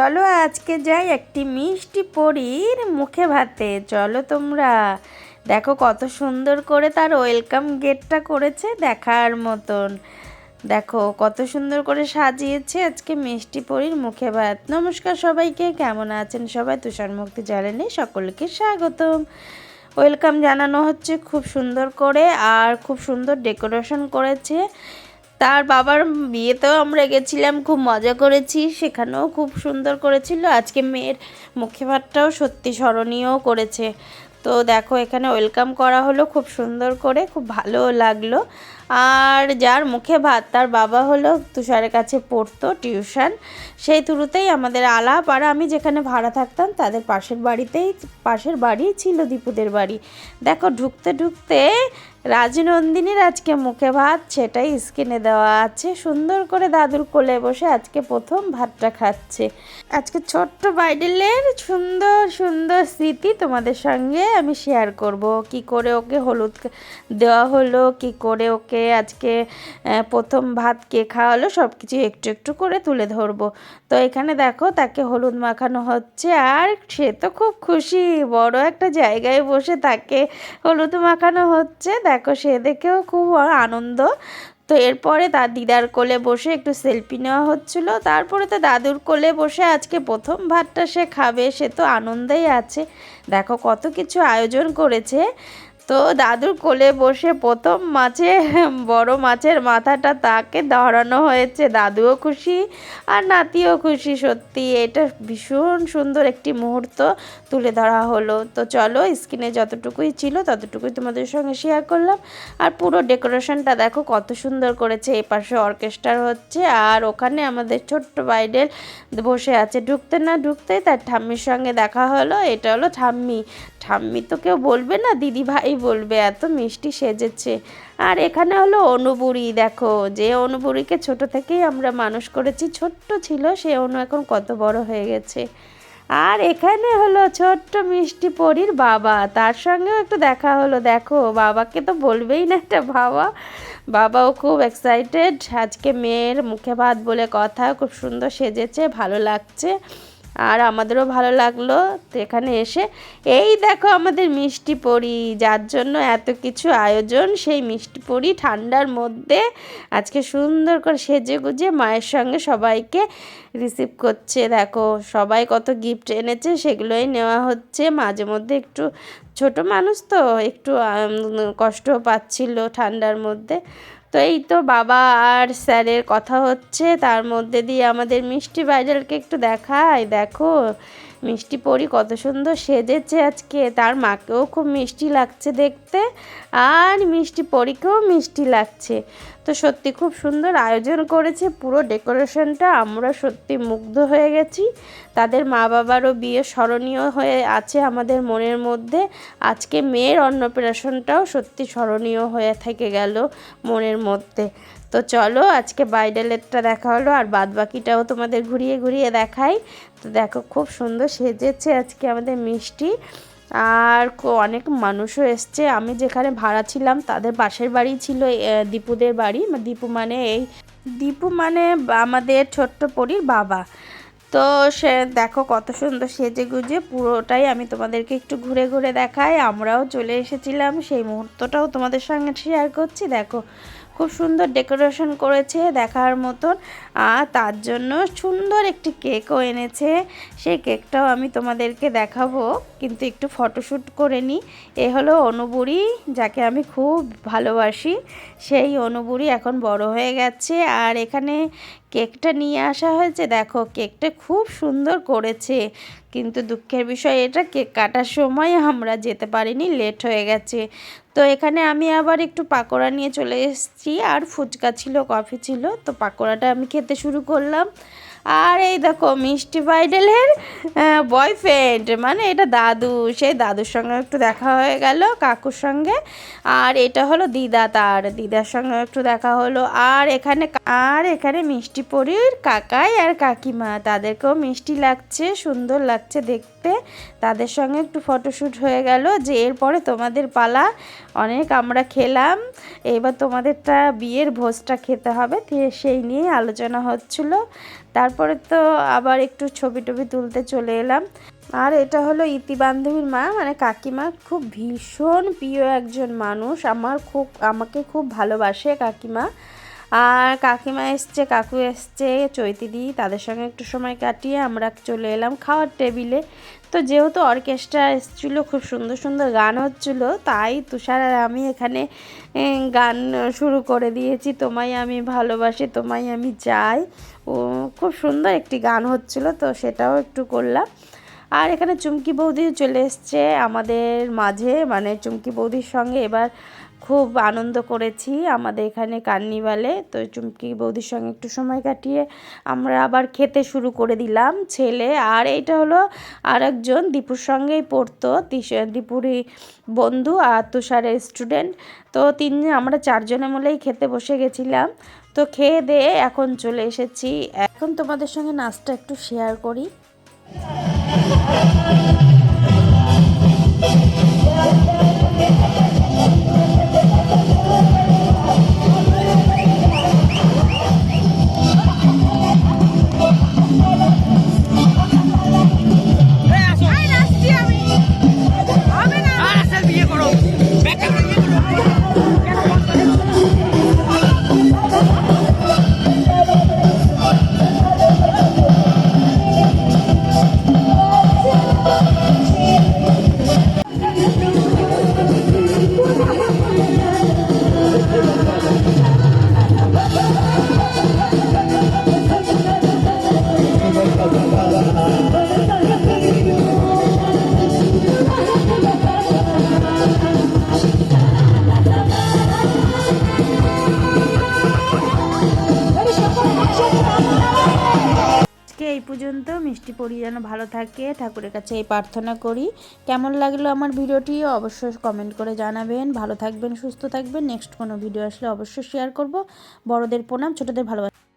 চলো আজকে যাই একটি মিষ্টি পরীর মুখে ভাতে। চলো তোমরা দেখো কত সুন্দর করে তার ওয়েলকাম গেটটা করেছে, দেখার মতন। দেখো কত সুন্দর করে সাজিয়েছে আজকে মিষ্টি পরীর মুখে ভাত। নমস্কার সবাইকে, কেমন আছেন সবাই? তুষার মুক্তি চ্যানেলে সকলকে স্বাগতম। ওয়েলকাম জানানো হচ্ছে খুব সুন্দর করে, আর খুব সুন্দর ডেকোরেশন করেছে। তার বাবার বিয়েতেও আমরা গেছিলাম, খুব মজা করেছি, সেখানেও খুব সুন্দর করেছিল। আজকে মেয়ের মুখে ভাতটাও সত্যি স্মরণীয় করেছে। তো দেখো এখানে ওয়েলকাম করা হলো খুব সুন্দর করে, খুব ভালো লাগলো। আর যার মুখে ভাত তার বাবা হলো তুষারের কাছে পড়তো টিউশন, সেই থ্রুতেই আমাদের আলাপ। আর আমি যেখানে ভাড়া থাকতাম তাদের পাশের বাড়ি ছিল দীপুদের বাড়ি। দেখো ঢুকতে ঢুকতে রাজনন্দিনীর আজকে মুখে ভাত, সেটাই স্ক্রিনে দেওয়া আছে। সুন্দর করে দাদুর কোলে বসে আজকে প্রথম ভাতটা খাচ্ছে। আজকে ছোট্ট ব্রাইডালের সুন্দর সুন্দর স্মৃতি তোমাদের সঙ্গে আমি শেয়ার করব। কি করে ওকে হলুদ দেওয়া হলো, কি করে ওকে আজকে প্রথম ভাত কে খাওয়ালো, সব কিছু একটু একটু করে তুলে ধরবো। তো এখানে দেখো তাকে হলুদ মাখানো হচ্ছে, আর সে তো খুব খুশি, বড় একটা জায়গায় বসে তাকে হলুদ মাখানো হচ্ছে। দেখো সে দেখেও খুব আনন্দ। তো এরপরে তার দিদার কোলে বসে একটু সেলফি নেওয়া হচ্ছিল। তারপরে তো দাদুর কোলে বসে আজকে প্রথম ভাতটা সে খাবে, সে তো আনন্দেই আছে। দেখো কত কিছু আয়োজন করেছে। তো দাদুর কোলে বসে প্রথম বড় মাছের মাথাটা তাকে ধরানো হয়েছে। দাদুও খুশি আর নাতিও খুশি। সত্যি এটা ভীষণ সুন্দর একটি মুহূর্ত তুলে ধরা হলো। তো চলো স্ক্রিনে যতটুকুই ছিল ততটুকুই তোমাদের সঙ্গে শেয়ার করলাম। আর পুরো ডেকোরেশনটা দেখো কত সুন্দর করেছে। এপাশে অর্কেস্ট্রা হচ্ছে, আর ওখানে আমাদের ছোট্ট ব্রাইডাল বসে আছে। ঢুকতে না ঢুকতেই তার ঠাম্মির সঙ্গে দেখা হলো। এটা হলো ঠাম্মি। ঠাম্মি তো কেউ বলবে না, দিদি ভাই বলবে, এত মিষ্টি সেজেছে। আর এখানে হলো অনুবুড়ি। দেখো যে অনুবুড়িকে ছোট থেকেই আমরা মানুষ করেছি, ছোট্ট ছিল সে অনু, এখন কত বড় হয়ে গেছে। আর এখানে হলো ছোট্ট মিষ্টি পরীর বাবা, তার সঙ্গেও একটু দেখা হলো। দেখো বাবাকে তো বলবেই না একটা বাবাও খুব এক্সাইটেড। আজকে মেয়ের মুখে ভাত বলে কথা, খুব সুন্দর সেজেছে, ভালো লাগছে। আর আমাদেরও ভালো লাগলো। তো এখানে এসে এই দেখো আমাদের মিষ্টি পরী, যার জন্য এত কিছু আয়োজন, সেই মিষ্টি পরী ঠান্ডার মধ্যে আজকে সুন্দর করে সেজে গুজে মায়ের সঙ্গে সবাইকে রিসিভ করছে। দেখো সবাই কত গিফট এনেছে, সেগুলোই নেওয়া হচ্ছে। মাঝে মধ্যে একটু ছোট মানুষ তো একটু কষ্টও পাচ্ছিল ঠান্ডার মধ্যে। তো এই তো বাবা আর স্যারের কথা হচ্ছে, তার মধ্যে দিয়ে আমাদের মিষ্টি ব্রাইডালকে একটু দেখায়। দেখো মিষ্টি পরী কত সুন্দর সেজেছে আজকে, তার মাকেও খুব মিষ্টি লাগছে দেখতে, আর মিষ্টি পরীকেও মিষ্টি লাগছে। তো সত্যি খুব সুন্দর আয়োজন করেছে পুরো ডেকোরেশনটা, আমরা সত্যি মুগ্ধ হয়ে গেছি। তাদের মা বাবারও বিয়ে স্মরণীয় হয়ে আছে আমাদের মনের মধ্যে। আজকে মেয়ের অন্নপ্রাশনটাও সত্যি স্মরণীয় হয়ে থেকে গেল মনের মধ্যে। তো চলো আজকে ব্রাইডালেরটা দেখা হলো, আর বাদ বাকিটাও তোমাদের ঘুরিয়ে ঘুরিয়ে দেখাই। তো দেখো খুব সুন্দর সেজেছে আজকে আমাদের মিষ্টি। আর অনেক মানুষও এসছে। আমি যেখানে ভাড়া ছিলাম তাদের পাশের বাড়ি ছিল দীপুদের বাড়ি। দীপু মানে আমাদের ছোট্ট পরীর বাবা। তো সে দেখো কত সুন্দর সেজে গুজে, পুরোটাই আমি তোমাদেরকে একটু ঘুরে ঘুরে দেখাই। আমরাও চলে এসেছিলাম, সেই মুহূর্তটাও তোমাদের সঙ্গে শেয়ার করছি। দেখো খুব সুন্দর ডেকোরেশন করেছে দেখার মতন। আর তার জন্য সুন্দর একটি কেকও এনেছে, সেই কেকটাও আমি তোমাদেরকে দেখাবো, কিন্তু একটু ফটোশ্যুট করে নিই। এ হলো অনুবুড়ি, যাকে আমি খুব ভালোবাসি। সেই অনুবুড়ি এখন বড় হয়ে গেছে। আর এখানে কেকটা নিয়ে আসা হয়েছে। দেখো কেকটা খুব সুন্দর করেছে, কিন্তু দুঃখের বিষয় এটা কেক কাটার সময় আমরা যেতে পারিনি, লেট হয়ে গেছে। তো এখানে আমি আবার একটু পাকোড়া নিয়ে চলে এসেছি, আর ফুচকা ছিল, কফি ছিল। তো পাকোড়াটা আমি খেতে শুরু করলাম। আর এই দেখো মিষ্টি ব্রাইডালের বয়ফ্রেন্ড, মানে এটা দাদু, সেই দাদুর সঙ্গে একটু দেখা হয়ে গেল, কাকুর সঙ্গে। আর এটা হলো দিদা, তার দিদার সঙ্গে একটু দেখা হলো। আর এখানে মিষ্টি পরীর কাকাই আর কাকিমা, তাদেরকেও মিষ্টি লাগছে, সুন্দর লাগছে দেখতে। দেখতে, তাদের সঙ্গে একটু ফটোশ্যুট হয়ে গেল। যে এরপরে তোমাদের পালা, অনেক আমরা খেলাম, এবার তোমাদেরটা বিয়ের ভোজটা খেতে হবে, সেই নিয়ে আলোচনা হচ্ছিল। তারপরে তো আবার একটু ছবি টবি তুলতে চলে এলাম। আর এটা হলো ইতি বান্ধবীর মা, মানে কাকিমা খুব ভীষণ প্রিয় একজন মানুষ, আমাকে খুব ভালোবাসে কাকিমা। আর কাকিমা এসছে, কাকু এসছে, চৈতিদি, তাদের সঙ্গে একটু সময় কাটিয়ে আমরা চলে এলাম খাওয়ার টেবিলে। তো যেহেতু অর্কেস্ট্রা এসেছিলো, খুব সুন্দর সুন্দর গান হচ্ছিলো, তাই তুষার আর আমি এখানে গান শুরু করে দিয়েছি, তোমায় আমি ভালোবাসি তোমায় আমি চাই। ও খুব সুন্দর একটি গান হচ্ছিলো, তো সেটাও একটু করলাম। আর এখানে চুমকি বৌদি চলে এসছে আমাদের মাঝে, মানে চুমকি বৌদির সঙ্গে এবার খুব আনন্দ করেছি আমাদের এখানে কার্নিভালে। তো চুমকি বৌদির সঙ্গে একটু সময় কাটিয়ে আমরা আবার খেতে শুরু করে দিলাম ছেলে। আর এইটা হলো আর একজন দীপুর সঙ্গেই পড়তো, দীপুরই বন্ধু আর তুষারের স্টুডেন্ট। তো আমরা 4 জনে মিলেই খেতে বসে গেছিলাম। তো খেয়ে দিয়ে এখন চলে এসেছি, এখন তোমাদের সঙ্গে নাচটা একটু শেয়ার করি। এই পর্যন্ত, মিষ্টি পরি যেন ভালো থাকে, ঠাকুরের কাছে এই প্রার্থনা করি। কেমন লাগলো আমার ভিডিওটি অবশ্যই কমেন্ট করে জানাবেন। ভালো থাকবেন, সুস্থ থাকবেন। নেক্সট কোনো ভিডিও আসলে অবশ্যই শেয়ার করব। বড়দের প্রণাম, ছোটদের ভালোবাসা।